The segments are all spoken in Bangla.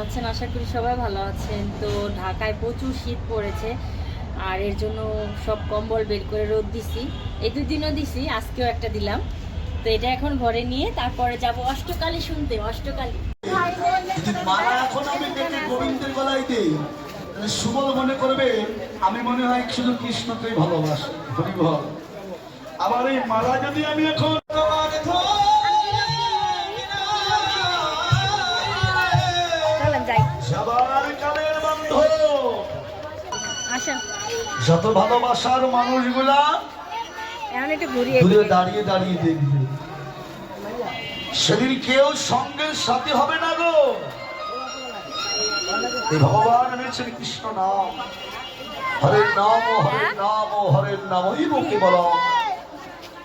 আছেন? আশা করি সবাই ভালো আছেন। তো ঢাকায় প্রচুর শীত পড়েছে, আর এর জন্য সব কম্বল বের করে রোদ দিছি। এই 2 দিনও দিছি, আজকেও একটা দিলাম। তো এটা এখন ঘরে নিয়ে তারপরে যাব অষ্টকালী শুনতে। অষ্টকালী মালা এখন আমি দেখে গোবিন্দের গলায় দিই, সুবল মনে করবে আমি মনে হয় শুধু কৃষ্ণকেই ভালোবাসি। হরিবল। আবার এই মালা যদি আমি এখন যত ভালোবাসার মানুষগুলা দূরে দাঁড়িয়ে দাঁড়িয়ে দেখবে, সেদিন কেউ সঙ্গের সাথে হবে না গো। ভগবান এনেছেন কৃষ্ণ নাম, হরের নাম হরের নাম হরের নাম কেবল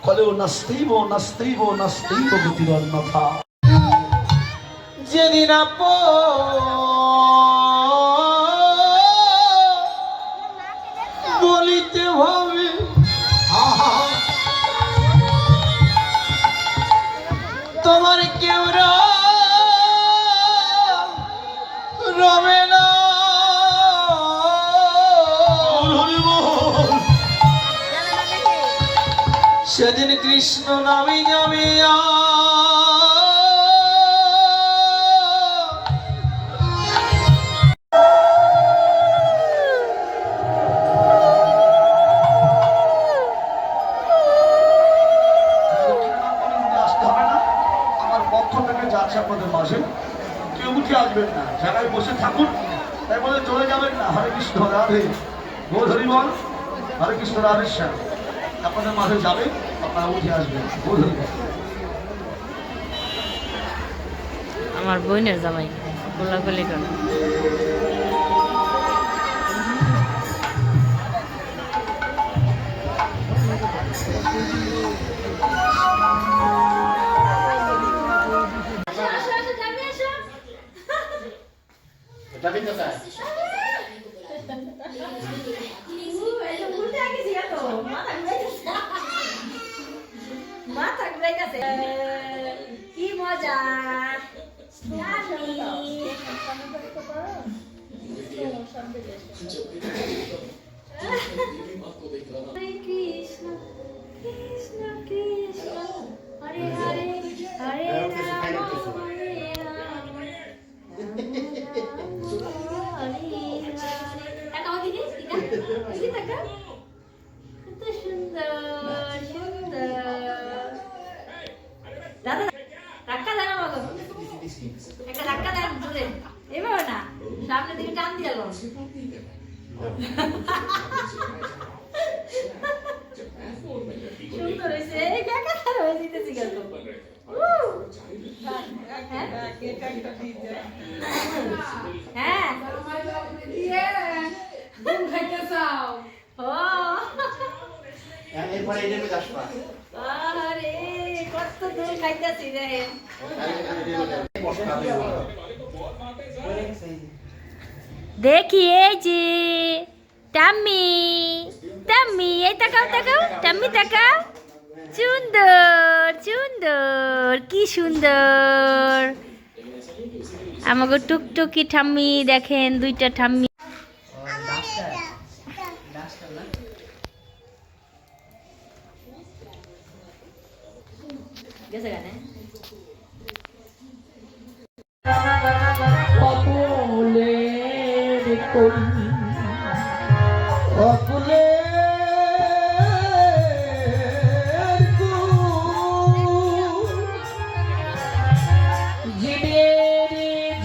কলেও নাস্তিব নাস্তিব নাস্তিব গতিরন্যথা। যেদিন বলিতে হবে তোমার কেউ রবে না, সেদিন কৃষ্ণ নামে যাবে। আপনাদের মাঝে কেউ উঠে আসবেন না, জায়গায় বসে থাকুন, তাই বলে চলে যাবেন না। হরে কৃষ্ণ রাধে গোধরি বল, হরে কৃষ্ণ রাধে শ্যাম। আপনাদের মাঝে যাবে, আপনারা উঠে আসবেন। গোধরি বল। আমার বোনের জামাই গোলাগুলি করে। কি মজা কৃষ্ণ কৃষ্ণ কৃষ্ণ হরে হরে হরে রাম হরে রাম সুন্দর সুন্দর দাদা ধাক্কা দেন আমাকে, একটা ধাক্কা দেন দূরে, এভাবে না, সামনের দিকে টান দিয়ে এলো। সুন্দর হয়েছে, এই কাকা তার হয়ে দিতেছি গেল। হ্যাঁ কত দূর খাইতেছি রে। দেখি এই যে টাম্মি টাম্মি, এই তাকাও তাকাও টাম্মি তাকাও, সুন্দর সুন্দর কি সুন্দর আমাকে টুকটুকি ঠাম্মি। দেখেন 2টা ঠাম্মি। গেছে গানে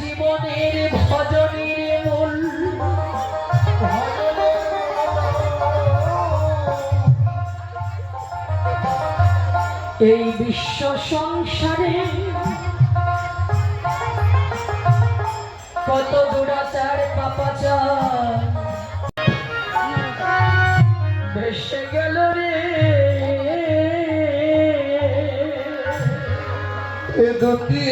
জীবনের ভজনের মূল এই বিশ্ব সংসারে কত দুরাচার পাপাচার ভেসে গেল রে এ গতি।